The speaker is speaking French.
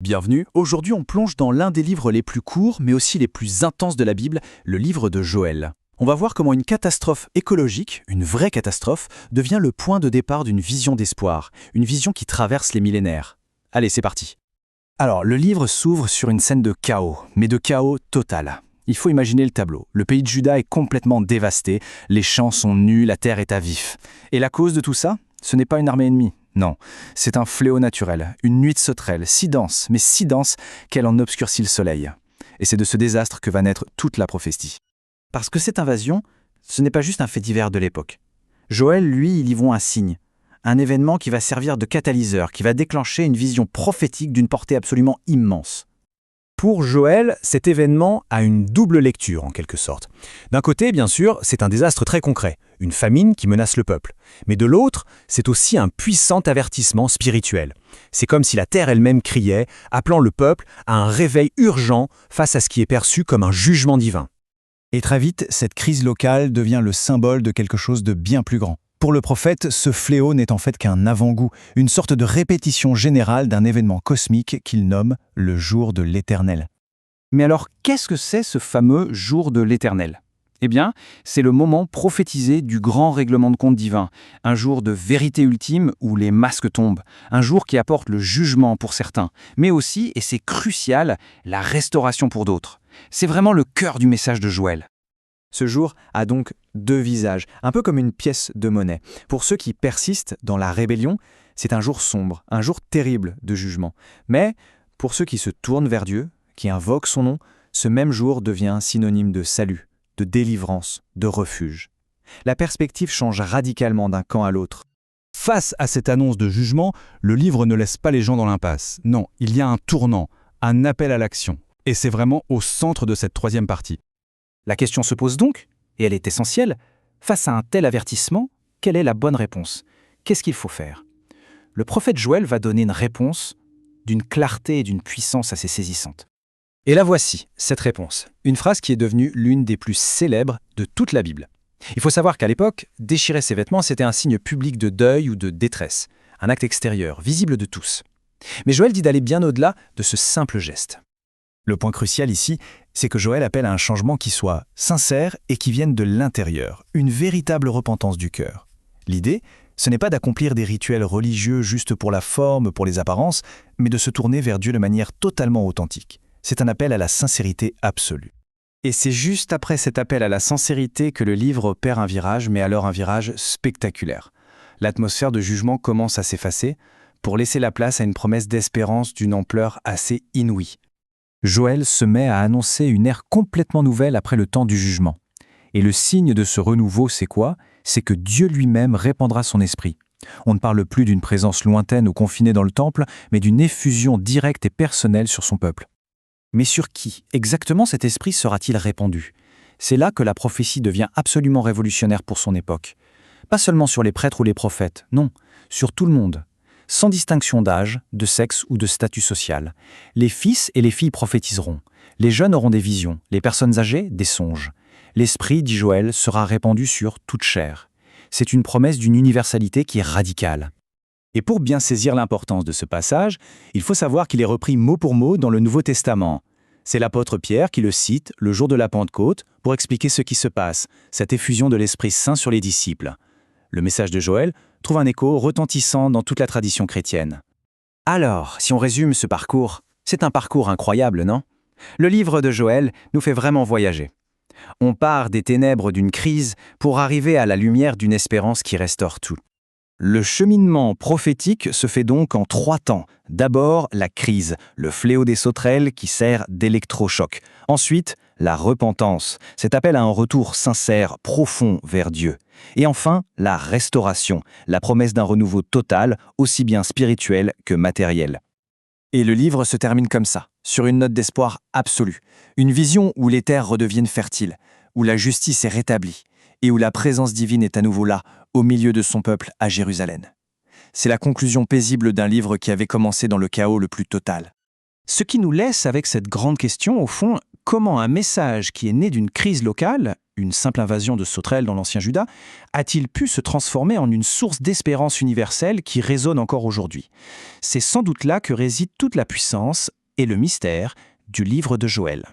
Bienvenue, aujourd'hui on plonge dans l'un des livres les plus courts mais aussi les plus intenses de la Bible, le livre de Joël. On va voir comment une catastrophe écologique, une vraie catastrophe, devient le point de départ d'une vision d'espoir, une vision qui traverse les millénaires. Allez, c'est parti. Alors, le livre s'ouvre sur une scène de chaos, mais de chaos total. Il faut imaginer le tableau. Le pays de Juda est complètement dévasté, les champs sont nus, la terre est à vif. Et la cause de tout ça, ce n'est pas une armée ennemie. Non, c'est un fléau naturel, une nuit de sauterelles, si dense, mais si dense qu'elle en obscurcit le soleil. Et c'est de ce désastre que va naître toute la prophétie. Parce que cette invasion, ce n'est pas juste un fait divers de l'époque. Joël, lui, il y voit un signe, un événement qui va servir de catalyseur, qui va déclencher une vision prophétique d'une portée absolument immense. Pour Joël, cet événement a une double lecture en quelque sorte. D'un côté, bien sûr, c'est un désastre très concret, une famine qui menace le peuple. Mais de l'autre, c'est aussi un puissant avertissement spirituel. C'est comme si la terre elle-même criait, appelant le peuple à un réveil urgent face à ce qui est perçu comme un jugement divin. Et très vite, cette crise locale devient le symbole de quelque chose de bien plus grand. Pour le prophète, ce fléau n'est en fait qu'un avant-goût, une sorte de répétition générale d'un événement cosmique qu'il nomme le jour de l'Éternel. Mais alors, qu'est-ce que c'est ce fameux jour de l'Éternel ? Eh bien, c'est le moment prophétisé du grand règlement de compte divin, un jour de vérité ultime où les masques tombent, un jour qui apporte le jugement pour certains, mais aussi, et c'est crucial, la restauration pour d'autres. C'est vraiment le cœur du message de Joël. Ce jour a donc deux visages, un peu comme une pièce de monnaie. Pour ceux qui persistent dans la rébellion, c'est un jour sombre, un jour terrible de jugement. Mais pour ceux qui se tournent vers Dieu, qui invoquent son nom, ce même jour devient synonyme de salut, de délivrance, de refuge. La perspective change radicalement d'un camp à l'autre. Face à cette annonce de jugement, le livre ne laisse pas les gens dans l'impasse. Non, il y a un tournant, un appel à l'action. Et c'est vraiment au centre de cette troisième partie. La question se pose donc, et elle est essentielle, face à un tel avertissement, quelle est la bonne réponse ? Qu'est-ce qu'il faut faire ? Le prophète Joël va donner une réponse d'une clarté et d'une puissance assez saisissante. Et la voici, cette réponse, une phrase qui est devenue l'une des plus célèbres de toute la Bible. Il faut savoir qu'à l'époque, déchirer ses vêtements, c'était un signe public de deuil ou de détresse, un acte extérieur, visible de tous. Mais Joël dit d'aller bien au-delà de ce simple geste. Le point crucial ici, c'est que Joël appelle à un changement qui soit sincère et qui vienne de l'intérieur, une véritable repentance du cœur. L'idée, ce n'est pas d'accomplir des rituels religieux juste pour la forme, pour les apparences, mais de se tourner vers Dieu de manière totalement authentique. C'est un appel à la sincérité absolue. Et c'est juste après cet appel à la sincérité que le livre opère un virage, mais alors un virage spectaculaire. L'atmosphère de jugement commence à s'effacer pour laisser la place à une promesse d'espérance d'une ampleur assez inouïe. Joël se met à annoncer une ère complètement nouvelle après le temps du jugement. Et le signe de ce renouveau, c'est quoi ? C'est que Dieu lui-même répandra son esprit. On ne parle plus d'une présence lointaine ou confinée dans le temple, mais d'une effusion directe et personnelle sur son peuple. Mais sur qui exactement cet esprit sera-t-il répandu ? C'est là que la prophétie devient absolument révolutionnaire pour son époque. Pas seulement sur les prêtres ou les prophètes, non, sur tout le monde. Sans distinction d'âge, de sexe ou de statut social. Les fils et les filles prophétiseront. Les jeunes auront des visions, les personnes âgées, des songes. L'esprit, dit Joël, sera répandu sur toute chair. C'est une promesse d'une universalité qui est radicale. Et pour bien saisir l'importance de ce passage, il faut savoir qu'il est repris mot pour mot dans le Nouveau Testament. C'est l'apôtre Pierre qui le cite le jour de la Pentecôte pour expliquer ce qui se passe, cette effusion de l'Esprit Saint sur les disciples. Le message de Joël trouve un écho retentissant dans toute la tradition chrétienne. Alors, si on résume ce parcours, c'est un parcours incroyable, non ? Le livre de Joël nous fait vraiment voyager. On part des ténèbres d'une crise pour arriver à la lumière d'une espérance qui restaure tout. Le cheminement prophétique se fait donc en 3 temps. D'abord, la crise, le fléau des sauterelles qui sert d'électrochoc. Ensuite, la repentance, cet appel à un retour sincère, profond vers Dieu. Et enfin, la restauration, la promesse d'un renouveau total, aussi bien spirituel que matériel. Et le livre se termine comme ça, sur une note d'espoir absolue. Une vision où les terres redeviennent fertiles, où la justice est rétablie, et où la présence divine est à nouveau là, au milieu de son peuple à Jérusalem. C'est la conclusion paisible d'un livre qui avait commencé dans le chaos le plus total. Ce qui nous laisse avec cette grande question, au fond, comment un message qui est né d'une crise locale, une simple invasion de sauterelles dans l'ancien Juda, a-t-il pu se transformer en une source d'espérance universelle qui résonne encore aujourd'hui? C'est sans doute là que réside toute la puissance et le mystère du livre de Joël.